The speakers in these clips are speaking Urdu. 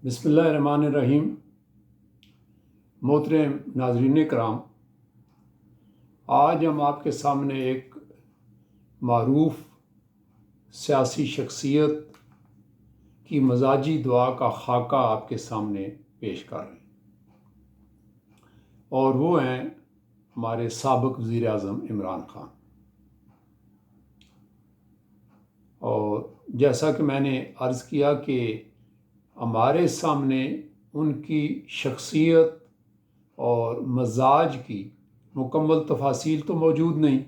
بسم اللہ الرحمن الرحیم۔ محترم ناظرین کرام، آج ہم آپ کے سامنے ایک معروف سیاسی شخصیت کی مزاجی دعا کا خاکہ آپ کے سامنے پیش کر رہے ہیں، اور وہ ہیں ہمارے سابق وزیر اعظم عمران خان۔ اور جیسا کہ میں نے عرض کیا کہ ہمارے سامنے ان کی شخصیت اور مزاج کی مکمل تفاصیل تو موجود نہیں،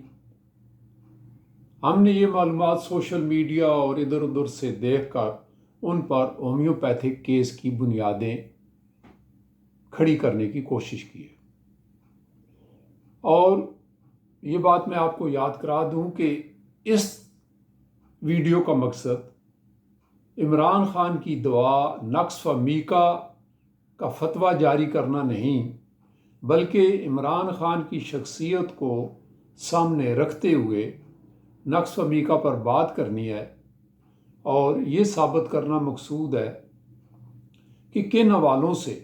ہم نے یہ معلومات سوشل میڈیا اور ادھر ادھر سے دیکھ کر ان پر ہومیوپیتھک کیس کی بنیادیں کھڑی کرنے کی کوشش کی ہے۔ اور یہ بات میں آپ کو یاد کرا دوں کہ اس ویڈیو کا مقصد عمران خان کی دعا نقص و میکا کا فتویٰ جاری کرنا نہیں، بلکہ عمران خان کی شخصیت کو سامنے رکھتے ہوئے نقص و میکا پر بات کرنی ہے، اور یہ ثابت کرنا مقصود ہے کہ کن حوالوں سے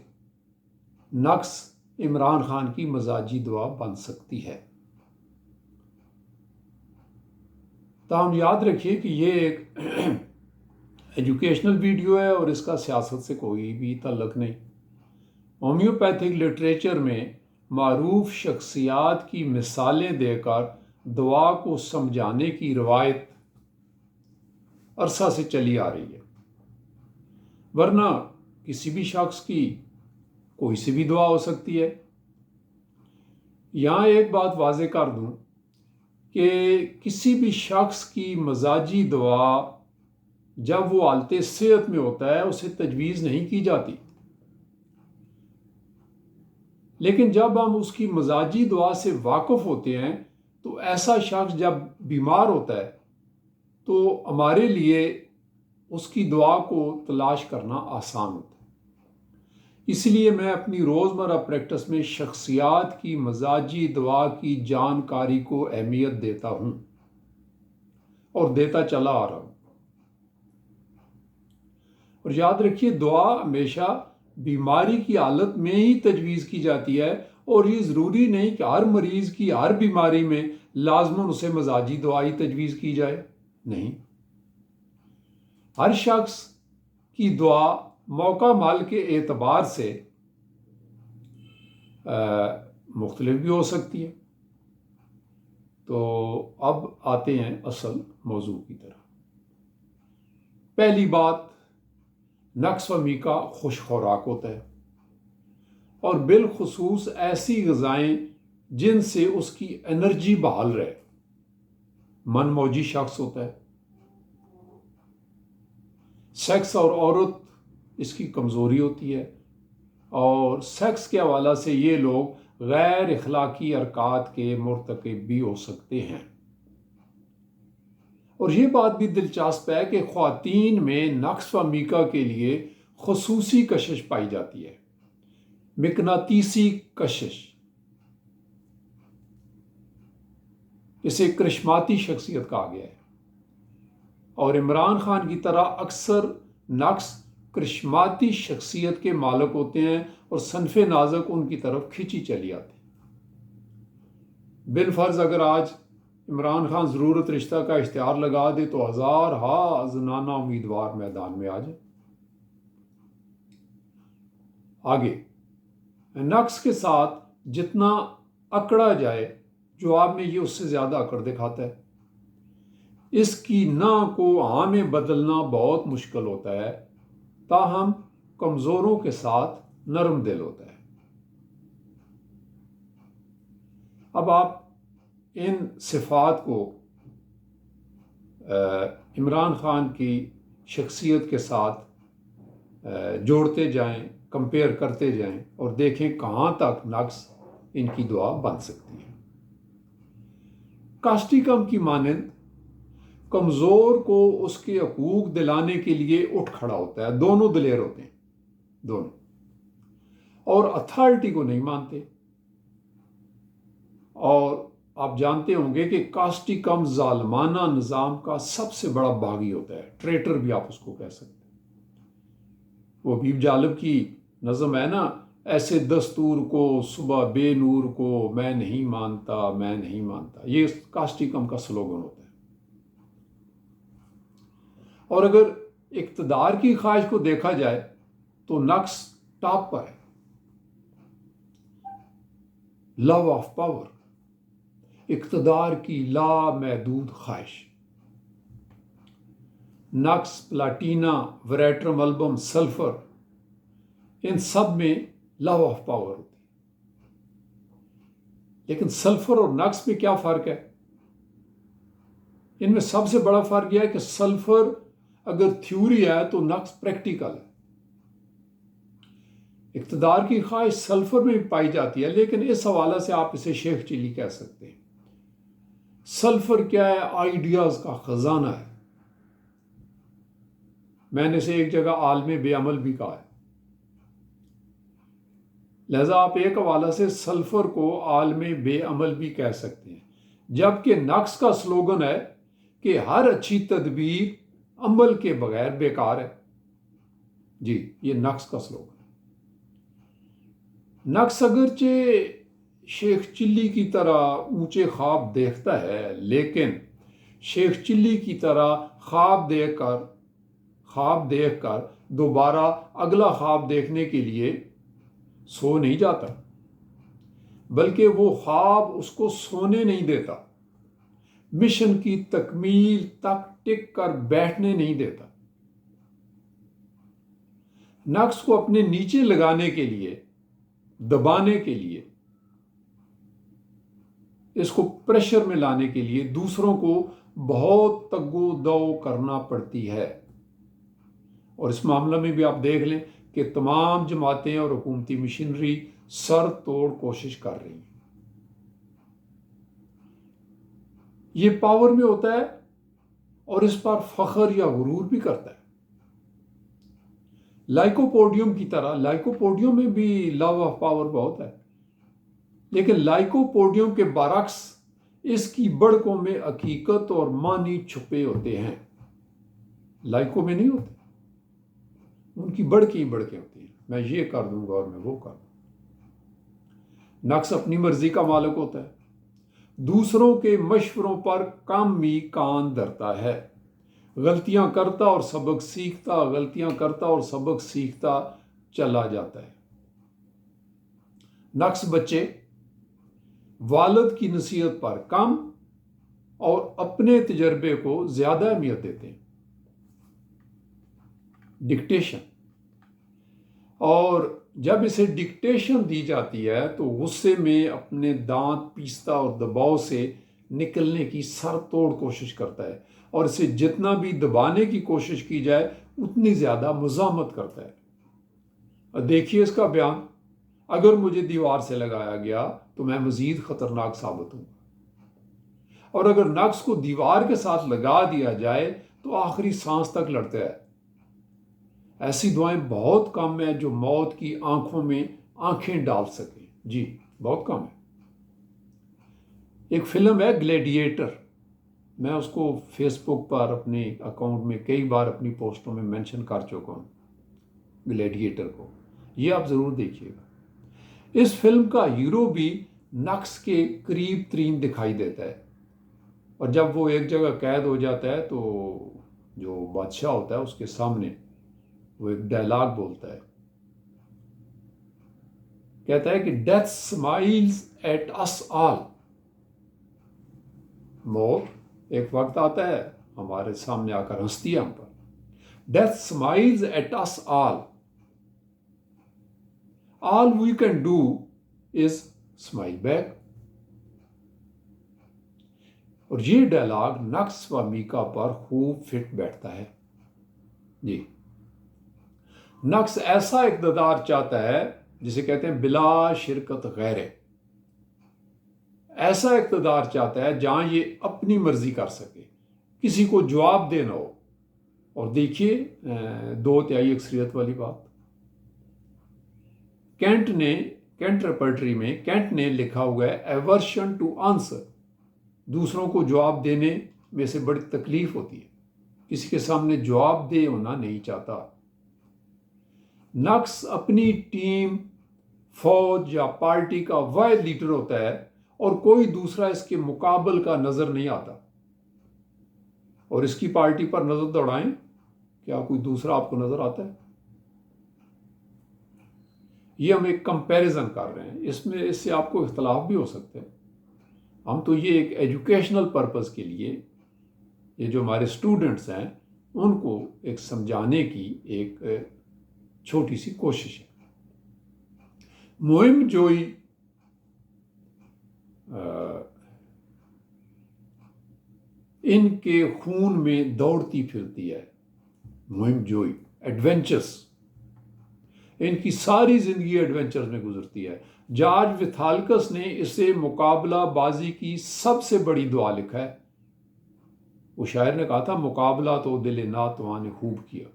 نقص عمران خان کی مزاجی دعا بن سکتی ہے۔ تاہم یاد رکھیے کہ یہ ایک ایجوکیشنل ویڈیو ہے اور اس کا سیاست سے کوئی بھی تعلق نہیں۔ ہومیوپیتھک لٹریچر میں معروف شخصیات کی مثالیں دے کر دعا کو سمجھانے کی روایت عرصہ سے چلی آ رہی ہے، ورنہ کسی بھی شخص کی کوئی سی بھی دعا ہو سکتی ہے۔ یہاں ایک بات واضح کر دوں کہ کسی بھی شخص کی مزاجی دعا جب وہ حالت صحت میں ہوتا ہے اسے تجویز نہیں کی جاتی، لیکن جب ہم اس کی مزاجی دعا سے واقف ہوتے ہیں تو ایسا شخص جب بیمار ہوتا ہے تو ہمارے لیے اس کی دعا کو تلاش کرنا آسان ہوتا ہے۔ اس لیے میں اپنی روزمرہ پریکٹس میں شخصیات کی مزاجی دعا کی جانکاری کو اہمیت دیتا ہوں اور دیتا چلا آ رہا ہوں۔ اور یاد رکھیے، دعا ہمیشہ بیماری کی حالت میں ہی تجویز کی جاتی ہے، اور یہ ضروری نہیں کہ ہر مریض کی ہر بیماری میں لازماً اسے مزاجی دعا ہی تجویز کی جائے، نہیں۔ ہر شخص کی دعا موقع مال کے اعتبار سے مختلف بھی ہو سکتی ہے۔ تو اب آتے ہیں اصل موضوع کی طرف۔ پہلی بات، نقص و میکا خوش خوراک ہوتا ہے، اور بالخصوص ایسی غذائیں جن سے اس کی انرجی بحال رہے۔ من موجی شخص ہوتا ہے، سیکس اور عورت اس کی کمزوری ہوتی ہے، اور سیکس کے حوالہ سے یہ لوگ غیر اخلاقی حرکات کے مرتکب بھی ہو سکتے ہیں۔ اور یہ بات بھی دلچسپ ہے کہ خواتین میں نقص و میکا کے لیے خصوصی کشش پائی جاتی ہے، مقناطیسی کشش، اسے کرشماتی شخصیت کہا گیا ہے۔ اور عمران خان کی طرح اکثر نقص کرشماتی شخصیت کے مالک ہوتے ہیں، اور صنف نازک ان کی طرف کھینچی چلی آتی۔ بالفرض اگر آج عمران خان ضرورت رشتہ کا اشتہار لگا دے تو ہزارہا زنانہ امیدوار میدان میں آ جائے۔ آگے، نقص کے ساتھ جتنا اکڑا جائے جواب میں یہ اس سے زیادہ اکڑ دکھاتا ہے۔ اس کی نہ کو ہاں میں بدلنا بہت مشکل ہوتا ہے، تاہم کمزوروں کے ساتھ نرم دل ہوتا ہے۔ اب آپ ان صفات کو عمران خان کی شخصیت کے ساتھ جوڑتے جائیں، کمپیئر کرتے جائیں، اور دیکھیں کہاں تک نقص ان کی دعا بن سکتی ہے۔ کاسٹیکم کی مانند کمزور کو اس کے حقوق دلانے کے لیے اٹھ کھڑا ہوتا ہے۔ دونوں دلیر ہوتے ہیں، دونوں، اور اتھارٹی کو نہیں مانتے۔ اور آپ جانتے ہوں گے کہ کاسٹیکم ظالمانہ نظام کا سب سے بڑا باغی ہوتا ہے، ٹریٹر بھی آپ اس کو کہہ سکتے ہیں۔ وہ حبیب جالب کی نظم ہے نا، ایسے دستور کو صبح بے نور کو میں نہیں مانتا، میں نہیں مانتا، یہ کاسٹیکم کا سلوگن ہوتا ہے۔ اور اگر اقتدار کی خواہش کو دیکھا جائے تو نقص ٹاپ پر ہے، لو آف پاور، اقتدار کی لامحدود خواہش۔ نقص، پلاٹینا، وریٹرم البم، سلفر، ان سب میں لو آف پاور ہوتی ہے۔ لیکن سلفر اور نقص میں کیا فرق ہے؟ ان میں سب سے بڑا فرق یہ ہے کہ سلفر اگر تھیوری ہے تو نقص پریکٹیکل ہے۔ اقتدار کی خواہش سلفر میں بھی پائی جاتی ہے، لیکن اس حوالے سے آپ اسے شیخ چلی کہہ سکتے ہیں۔ سلفر کیا ہے؟ آئیڈیاز کا خزانہ ہے۔ میں نے اسے ایک جگہ عالم بے عمل بھی کہا ہے، لہذا آپ ایک حوالے سے سلفر کو عالم بے عمل بھی کہہ سکتے ہیں، جبکہ نقص کا سلوگن ہے کہ ہر اچھی تدبیر عمل کے بغیر بیکار ہے۔ جی، یہ نقص کا سلوگن ہے۔ نقص اگرچہ شیخ چلی کی طرح اونچے خواب دیکھتا ہے، لیکن شیخ چلی کی طرح خواب دیکھ کر دوبارہ اگلا خواب دیکھنے کے لیے سو نہیں جاتا، بلکہ وہ خواب اس کو سونے نہیں دیتا، مشن کی تکمیل تک ٹک کر بیٹھنے نہیں دیتا۔ نقص کو اپنے نیچے لگانے کے لیے، دبانے کے لیے، اس کو پریشر میں لانے کے لیے دوسروں کو بہت تگ و دو کرنا پڑتی ہے۔ اور اس معاملے میں بھی آپ دیکھ لیں کہ تمام جماعتیں اور حکومتی مشینری سر توڑ کوشش کر رہی ہیں۔ یہ پاور میں ہوتا ہے اور اس پر فخر یا غرور بھی کرتا ہے۔ لائکوپوڈیم کی طرح، لائکوپوڈیم میں بھی لو آف پاور بہت ہے، لیکن لائکوپوڈیم کے برعکس اس کی بڑکوں میں حقیقت اور معنی چھپے ہوتے ہیں۔ لائکو میں نہیں ہوتے، ان کی بڑکی ہوتی ہیں، میں یہ کر دوں گا اور میں وہ کر دوں گا۔ نقص اپنی مرضی کا مالک ہوتا ہے، دوسروں کے مشوروں پر کم ہی کان دھرتا ہے، غلطیاں کرتا اور سبق سیکھتا، غلطیاں کرتا اور سبق سیکھتا چلا جاتا ہے۔ نقص بچے والد کی نصیحت پر کم اور اپنے تجربے کو زیادہ اہمیت دیتے ہیں۔ ڈکٹیشن، اور جب اسے ڈکٹیشن دی جاتی ہے تو غصے میں اپنے دانت پیستا اور دباؤ سے نکلنے کی سر توڑ کوشش کرتا ہے، اور اسے جتنا بھی دبانے کی کوشش کی جائے اتنی زیادہ مزاحمت کرتا ہے۔ اور دیکھیے اس کا بیان، اگر مجھے دیوار سے لگایا گیا تو میں مزید خطرناک ثابت ہوں، اور اگر نقص کو دیوار کے ساتھ لگا دیا جائے تو آخری سانس تک لڑتا ہے۔ ایسی دعائیں بہت کم ہیں جو موت کی آنکھوں میں آنکھیں ڈال سکیں۔ جی، بہت کم ہے۔ ایک فلم ہے گلیڈیٹر، میں اس کو فیس بک پر اپنے اکاؤنٹ میں کئی بار اپنی پوسٹوں میں مینشن کر چکا ہوں، گلیڈیٹر کو، یہ آپ ضرور دیکھیے گا۔ اس فلم کا ہیرو بھی نقص کے قریب ترین دکھائی دیتا ہے، اور جب وہ ایک جگہ قید ہو جاتا ہے تو جو بادشاہ ہوتا ہے اس کے سامنے وہ ایک ڈائلاگ بولتا ہے، کہتا ہے کہ ڈیتھ اسمائلز ایٹ اس آل، موت ایک وقت آتا ہے ہمارے سامنے آ کر ہنستی ہے ہم پر، death smiles at us all we can do is smile back. اور یہ ڈائلاگ نقص و میکا پر خوب فٹ بیٹھتا ہے۔ جی، نقص ایسا اقتدار چاہتا ہے جسے کہتے ہیں بلا شرکت غیرے، ایسا اقتدار چاہتا ہے جہاں یہ اپنی مرضی کر سکے، کسی کو جواب دینا ہو۔ اور دیکھیے 2/3 اکثریت والی بات، کینٹ ریپرٹری میں کینٹ نے لکھا ہوا ہے ایورشن ٹو آنسر، دوسروں کو جواب دینے میں سے بڑی تکلیف ہوتی ہے، کسی کے سامنے جواب دے ہونا نہیں چاہتا۔ نقص اپنی ٹیم، فوج یا پارٹی کا واحد لیڈر ہوتا ہے اور کوئی دوسرا اس کے مقابل کا نظر نہیں آتا، اور اس کی پارٹی پر نظر دوڑائیں، کیا کوئی دوسرا آپ کو نظر آتا ہے؟ یہ ہم ایک کمپیریزن کر رہے ہیں، اس سے آپ کو اختلاف بھی ہو سکتے ہیں. ہم تو یہ ایک ایجوکیشنل پرپز کے لیے، یہ جو ہمارے اسٹوڈنٹس ہیں ان کو ایک سمجھانے کی ایک چھوٹی سی کوشش ہے. مہم جوئی ان کے خون میں دوڑتی پھرتی ہے. مہم جوئی، ایڈونچرس، ان کی ساری زندگی ایڈونچرز میں گزرتی ہے. جارج وتھالکس نے اسے مقابلہ بازی کی سب سے بڑی دعا لکھا ہے. وہ شاعر نے کہا تھا، مقابلہ تو دل ناتواں نے خوب کیا.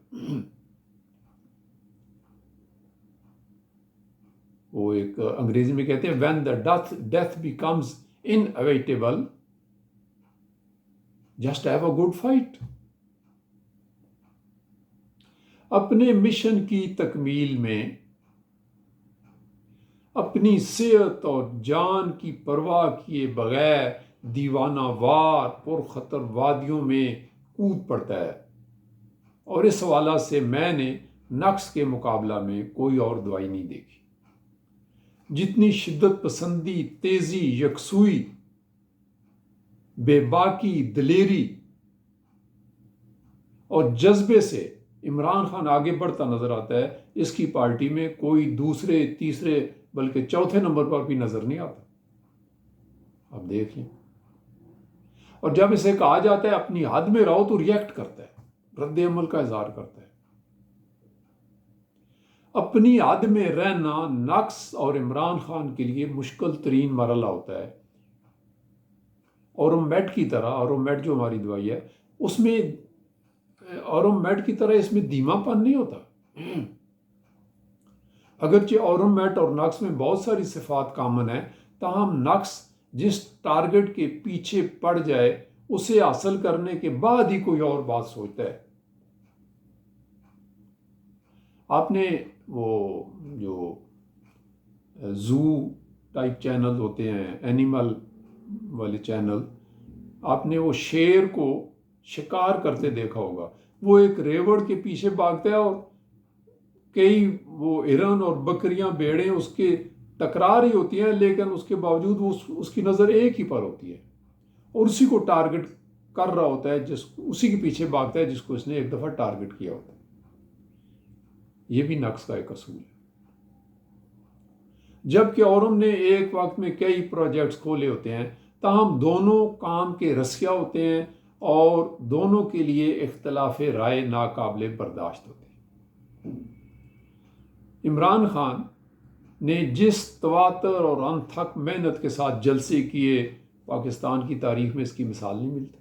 وہ ایک انگریزی میں کہتے ہیں when the death becomes inevitable just have a good fight. اپنے مشن کی تکمیل میں اپنی صحت اور جان کی پرواہ کیے بغیر دیوانہ وار پرخطر وادیوں میں کود پڑتا ہے، اور اس حوالہ سے میں نے نقص کے مقابلہ میں کوئی اور دوائی نہیں دیکھی. جتنی شدت پسندی، تیزی، یکسوئی، بے باکی، دلیری اور جذبے سے عمران خان آگے بڑھتا نظر آتا ہے، اس کی پارٹی میں کوئی دوسرے، تیسرے بلکہ چوتھے نمبر پر بھی نظر نہیں آتا. آپ دیکھ لیں. اور جب اسے کہا جاتا ہے اپنی حد میں رہو تو ریئیکٹ کرتا ہے، رد عمل کا اظہار کرتا ہے. اپنی حد میں رہنا نقص اور عمران خان کے لیے مشکل ترین مرحلہ ہوتا ہے. اورومیٹ کی طرح، اورومیٹ جو ہماری دوائی ہے، اس میں اورومیٹ کی طرح اس میں دھیما پن نہیں ہوتا. اگرچہ اورومیٹ اور نقص میں بہت ساری صفات کامن ہیں، تاہم نقص جس ٹارگٹ کے پیچھے پڑ جائے اسے حاصل کرنے کے بعد ہی کوئی اور بات سوچتا ہے. آپ نے وہ جو زو ٹائپ چینل ہوتے ہیں، اینیمل والے چینل، آپ نے وہ شیر کو شکار کرتے دیکھا ہوگا. وہ ایک ریوڑ کے پیچھے بھاگتا ہے اور کئی وہ ہرن اور بکریاں، بھیڑیں اس کے ٹکرا رہی ہوتی ہیں، لیکن اس کے باوجود وہ اس کی نظر ایک ہی پر ہوتی ہے اور اسی کو ٹارگٹ کر رہا ہوتا ہے، اسی کے پیچھے بھاگتا ہے جس کو اس نے ایک دفعہ ٹارگٹ کیا ہوتا ہے. یہ بھی نقص کا ایک اصول ہے. جبکہ اورم نے ایک وقت میں کئی پروجیکٹس کھولے ہوتے ہیں، تاہم دونوں کام کے رسیا ہوتے ہیں اور دونوں کے لیے اختلاف رائے ناقابل برداشت ہوتے ہیں. عمران خان نے جس تواتر اور انتھک محنت کے ساتھ جلسے کیے، پاکستان کی تاریخ میں اس کی مثال نہیں ملتی.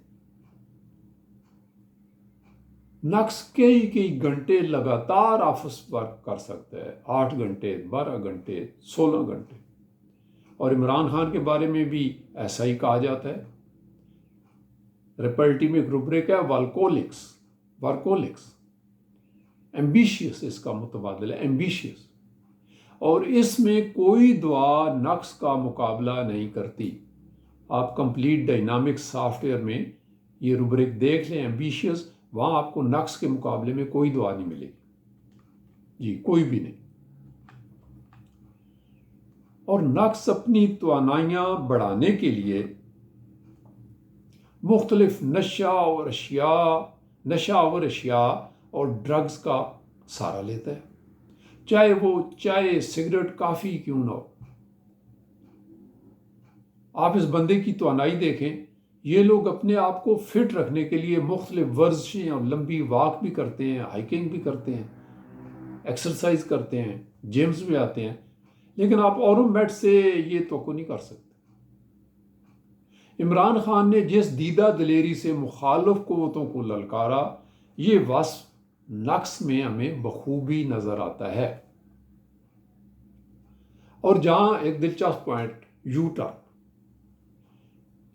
نقص کئی گھنٹے لگاتار آفس ورک کر سکتا ہے، 8 گھنٹے، 12 گھنٹے، 16 گھنٹے. اور عمران خان کے بارے میں بھی ایسا ہی کہا جاتا ہے. ریپلٹی میں ایک روبرک ہے، ورکولکس، ایمبیشیس اس کا متبادل ہے، ایمبیشیس. اور اس میں کوئی دعا نقص کا مقابلہ نہیں کرتی. آپ کمپلیٹ ڈائنامکس سافٹ ویئر میں یہ روبرک دیکھ لیں، ایمبیشیس، وہاں آپ کو نقص کے مقابلے میں کوئی دعا نہیں ملے گی جی، کوئی بھی نہیں. اور نقص اپنی توانائیاں بڑھانے کے لیے مختلف نشہ آور اشیاء اور ڈرگز کا سہارا لیتا ہے، چاہے وہ چائے، سگریٹ، کافی کیوں نہ ہو. آپ اس بندے کی توانائی دیکھیں. یہ لوگ اپنے آپ کو فٹ رکھنے کے لیے مختلف ورزشیں اور لمبی واک بھی کرتے ہیں، ہائکنگ بھی کرتے ہیں، ایکسرسائز کرتے ہیں، جیمز بھی آتے ہیں، لیکن آپ اورومیٹ سے یہ توقع نہیں کر سکتے. عمران خان نے جس دیدہ دلیری سے مخالف قوتوں کو للکارا، یہ وصف نقص میں ہمیں بخوبی نظر آتا ہے. اور جہاں ایک دلچسپ پوائنٹ، یو ٹرن،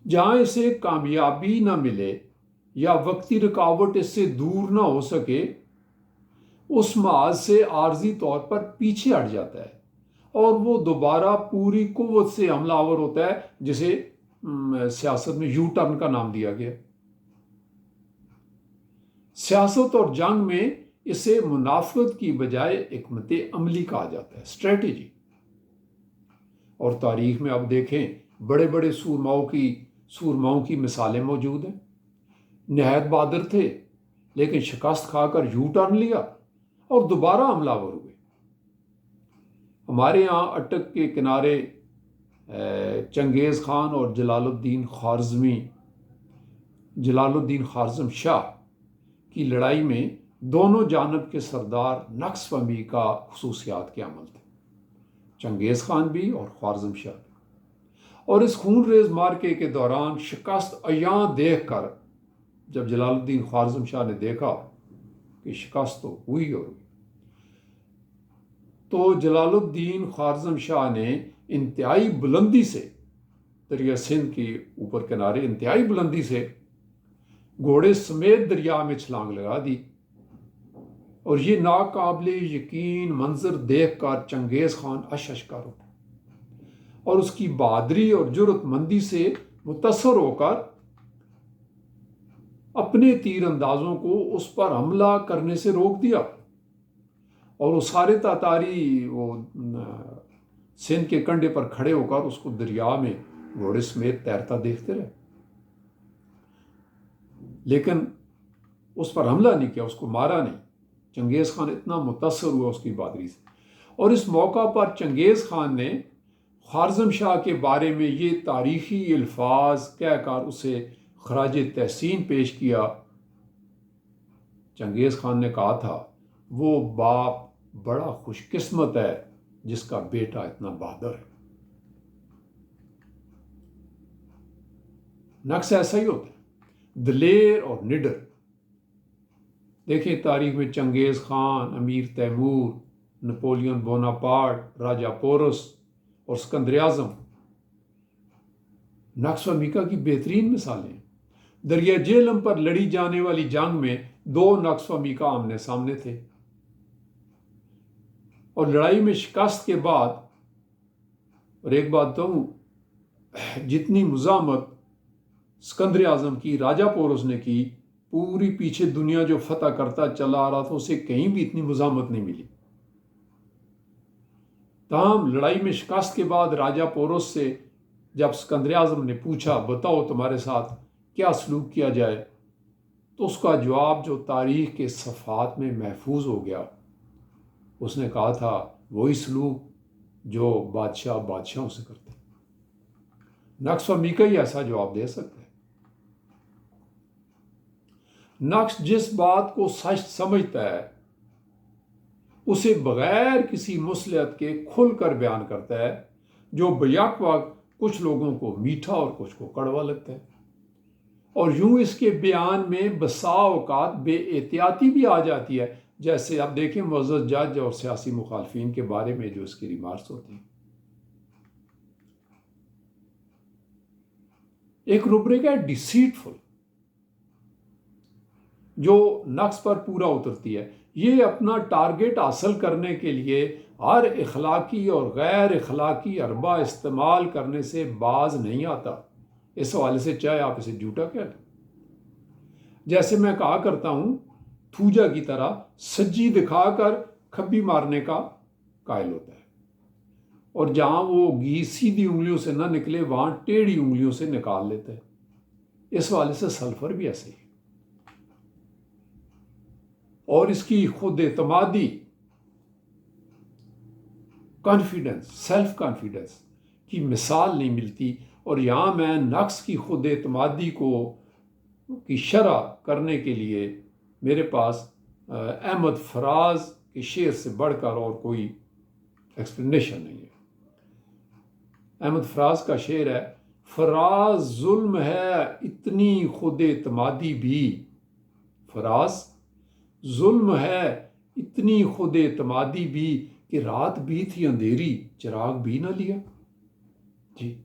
جہاں اسے کامیابی نہ ملے یا وقتی رکاوٹ اس سے دور نہ ہو سکے، اس محاذ سے عارضی طور پر پیچھے ہٹ جاتا ہے اور وہ دوبارہ پوری قوت سے حملہ آور ہوتا ہے، جسے سیاست میں یو ٹرن کا نام دیا گیا۔ سیاست اور جنگ میں اسے منافقت کی بجائے حکمت عملی کہا جاتا ہے، اسٹریٹجی۔ اور تاریخ میں اب دیکھیں بڑے بڑے سورماؤں کی مثالیں موجود ہیں، نہایت بہادر تھے لیکن شکست کھا کر یو ٹرن لیا اور دوبارہ حملہ آور ہوئے۔ ہمارے ہاں اٹک کے کنارے چنگیز خان اور جلال الدین خوارزم شاہ کی لڑائی میں دونوں جانب کے سردار نقص فہمی کا خصوصیات کے عمل تھے، چنگیز خان بھی اور خوارزم شاہ بھی۔ اور اس خون ریز مارکے کے دوران شکست عیاں دیکھ کر جب جلال الدین خوارزم شاہ نے دیکھا کہ شکست تو ہوئی اور ہوئی، تو جلال الدین خوارزم شاہ نے انتہائی بلندی سے دریا سندھ کے اوپر کنارے انتہائی بلندی سے گھوڑے سمیت دریا میں چھلانگ لگا دی، اور یہ ناقابل یقین منظر دیکھ کر چنگیز خان اششکار اٹھا اور اس کی بہادری اور جرأت مندی سے متاثر ہو کر اپنے تیر اندازوں کو اس پر حملہ کرنے سے روک دیا، اور وہ سارے تاتاری وہ سندھ کے کنڈے پر کھڑے ہو کر اس کو دریا میں گھوڑے سمیت تیرتا دیکھتے رہے، لیکن اس پر حملہ نہیں کیا، اس کو مارا نہیں۔ چنگیز خان اتنا متاثر ہوا اس کی بہادری سے، اور اس موقع پر چنگیز خان نے خوارزم شاہ کے بارے میں یہ تاریخی الفاظ کہہ کر اسے خراج تحسین پیش کیا۔ چنگیز خان نے کہا تھا، وہ باپ بڑا خوش قسمت ہے جس کا بیٹا اتنا بہادر ہے۔ نقص ایسا ہی ہوتا ہے، دلیر اور نڈر۔ دیکھیں تاریخ میں چنگیز خان، امیر تیمور، نپولین بوناپارٹ، راجہ پورس اور اسکندر اعظم نقص و میکا کی بہترین مثالیں ہیں۔ دریا جہلم پر لڑی جانے والی جنگ میں دو نقص و میکا آمنے سامنے تھے، اور لڑائی میں شکست کے بعد، اور ایک بات کہوں، جتنی مزاحمت اسکندر اعظم کی راجہ پورس نے کی، پوری پیچھے دنیا جو فتح کرتا چلا آ رہا تھا اسے کہیں بھی اتنی مزاحمت نہیں ملی۔ تاہم لڑائی میں شکست کے بعد راجہ پورس سے جب اسکندر اعظم نے پوچھا، بتاؤ تمہارے ساتھ کیا سلوک کیا جائے، تو اس کا جواب جو تاریخ کے صفحات میں محفوظ ہو گیا، اس نے کہا تھا وہی سلوک جو بادشاہوں سے کرتے۔ نقص و میکا ہی ایسا جواب دے سکتا ہے۔ نقص جس بات کو سچ سمجھتا ہے اسے بغیر کسی مصلحت کے کھل کر بیان کرتا ہے، جو بیک وقت کچھ لوگوں کو میٹھا اور کچھ کو کڑوا لگتا ہے، اور یوں اس کے بیان میں بسا اوقات بے احتیاطی بھی آ جاتی ہے، جیسے اب دیکھیں معزز جج اور سیاسی مخالفین کے بارے میں جو اس کی ریمارکس ہوتی ہیں۔ ایک روبرک ہے ڈیسیٹفل، جو نقص پر پورا اترتی ہے۔ یہ اپنا ٹارگٹ حاصل کرنے کے لیے ہر اخلاقی اور غیر اخلاقی حربہ استعمال کرنے سے باز نہیں آتا۔ اس حوالے سے چاہے آپ اسے جھوٹا کہہ لیں، جیسے میں کہا کرتا ہوں، تھوجا کی طرح سجی دکھا کر کھبی مارنے کا قائل ہوتا ہے، اور جہاں وہ گھی سیدھی انگلیوں سے نہ نکلے وہاں ٹیڑھی انگلیوں سے نکال لیتا ہے۔ اس حوالے سے سلفر بھی ایسے ہی، اور اس کی خود اعتمادی، کانفیڈنس، سیلف کانفیڈنس کی مثال نہیں ملتی۔ اور یہاں میں نقص کی خود اعتمادی کی شرح کرنے کے لیے میرے پاس احمد فراز کے شعر سے بڑھ کر اور کوئی ایکسپلینیشن نہیں ہے۔ احمد فراز کا شعر ہے، فراز ظلم ہے اتنی خود اعتمادی بھی، فراز ظلم ہے اتنی خود اعتمادی بھی، کہ رات بھی تھی اندھیری چراغ بھی نہ لیا۔ جی،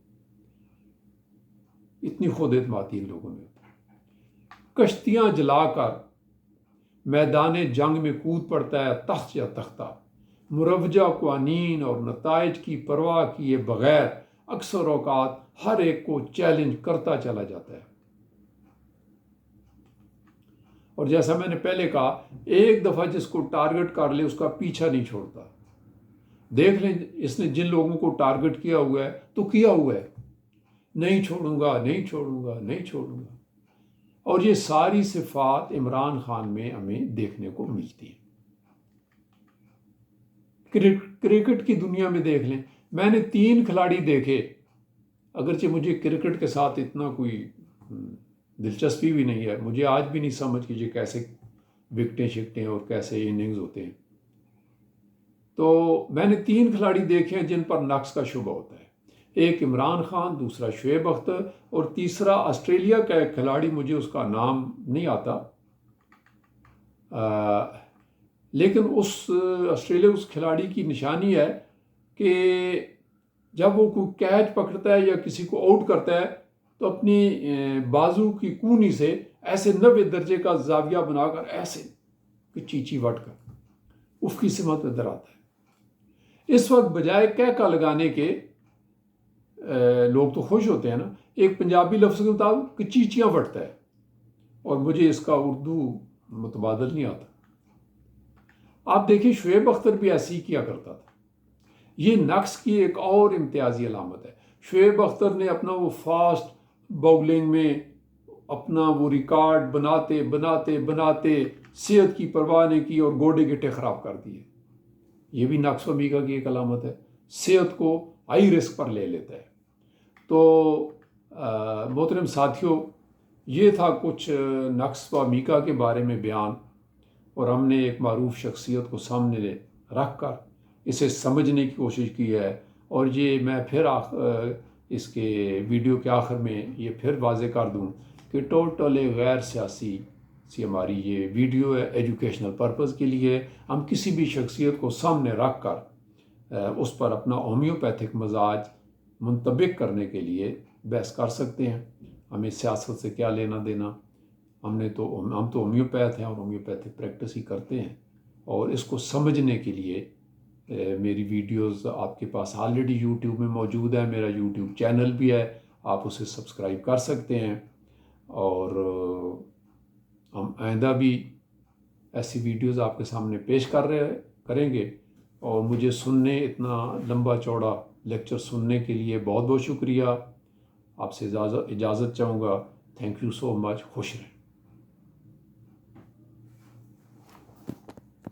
اتنی خود اعتمادی ان لوگوں میں، کشتیاں جلا کر میدان جنگ میں کود پڑتا ہے تخت یا تختہ، مروجہ قوانین اور نتائج کی پرواہ کیے بغیر اکثر اوقات ہر ایک کو چیلنج کرتا چلا جاتا ہے۔ اور جیسا میں نے پہلے کہا، ایک دفعہ جس کو ٹارگٹ کر لے اس کا پیچھا نہیں چھوڑتا۔ دیکھ لیں اس نے جن لوگوں کو ٹارگٹ کیا ہوا ہے تو کیا ہوا ہے، نہیں چھوڑوں گا، نہیں چھوڑوں گا، نہیں چھوڑوں گا۔ اور یہ ساری صفات عمران خان میں ہمیں دیکھنے کو ملتی ہیں۔ کرکٹ کی دنیا میں دیکھ لیں، میں نے 3 کھلاڑی دیکھے، اگرچہ مجھے کرکٹ کے ساتھ اتنا کوئی دلچسپی بھی نہیں ہے، مجھے آج بھی نہیں سمجھ کہ یہ کیسے وکٹیں شکٹیں اور کیسے اننگز ہوتے ہیں، تو میں نے 3 کھلاڑی دیکھے ہیں جن پر نقص کا شبہ ہوتا ہے۔ ایک عمران خان، دوسرا شعیب اختر، اور تیسرا آسٹریلیا کا ایک کھلاڑی، مجھے اس کا نام نہیں آتا، لیکن اس آسٹریلیا اس کھلاڑی کی نشانی ہے کہ جب وہ کوئی کیچ پکڑتا ہے یا کسی کو آؤٹ کرتا ہے تو اپنی بازو کی کونی سے ایسے 90 درجے کا زاویہ بنا کر ایسے کہ چیچی وٹ کر اف کی سمت میں در آتا ہے۔ اس وقت بجائے کہکا لگانے کے لوگ تو خوش ہوتے ہیں نا، ایک پنجابی لفظ کے مطابق کہ چیچیاں وٹتا ہے، اور مجھے اس کا اردو متبادل نہیں آتا۔ آپ دیکھیں شعیب اختر بھی ایسے ہی کیا کرتا تھا۔ یہ نقص کی ایک اور امتیازی علامت ہے۔ شعیب اختر نے اپنا وہ فاسٹ باؤلنگ میں اپنا وہ ریکارڈ بناتے بناتے بناتے صحت کی پرواہ نہیں کی اور گوڈے گٹے خراب کر دیے۔ یہ بھی نقص و میکا کی ایک علامت ہے، صحت کو ہائی رسک پر لے لیتا ہے۔ تو محترم ساتھیوں، یہ تھا کچھ نقص و میکا کے بارے میں بیان، اور ہم نے ایک معروف شخصیت کو سامنے رکھ کر اسے سمجھنے کی کوشش کی ہے۔ اور یہ میں پھر اس کے ویڈیو کے آخر میں یہ پھر واضح کر دوں کہ ٹوٹل غیر سیاسی ہماری یہ ویڈیو ہے، ایجوکیشنل پرپز کے لیے۔ ہم کسی بھی شخصیت کو سامنے رکھ کر اس پر اپنا ہومیوپیتھک مزاج منطبق کرنے کے لیے بحث کر سکتے ہیں۔ ہمیں سیاست سے کیا لینا دینا، ہم تو ہومیوپیتھ ہیں اور ہومیوپیتھک پریکٹس ہی کرتے ہیں۔ اور اس کو سمجھنے کے لیے میری ویڈیوز آپ کے پاس آلریڈی یوٹیوب میں موجود ہے، میرا یوٹیوب چینل بھی ہے، آپ اسے سبسکرائب کر سکتے ہیں۔ اور ہم آئندہ بھی ایسی ویڈیوز آپ کے سامنے پیش کریں گے۔ اور مجھے سننے، اتنا لمبا چوڑا لیکچر سننے کے لیے بہت بہت شکریہ۔ آپ سے اجازت چاہوں گا۔ تھینک یو سو مچ۔ خوش رہیں۔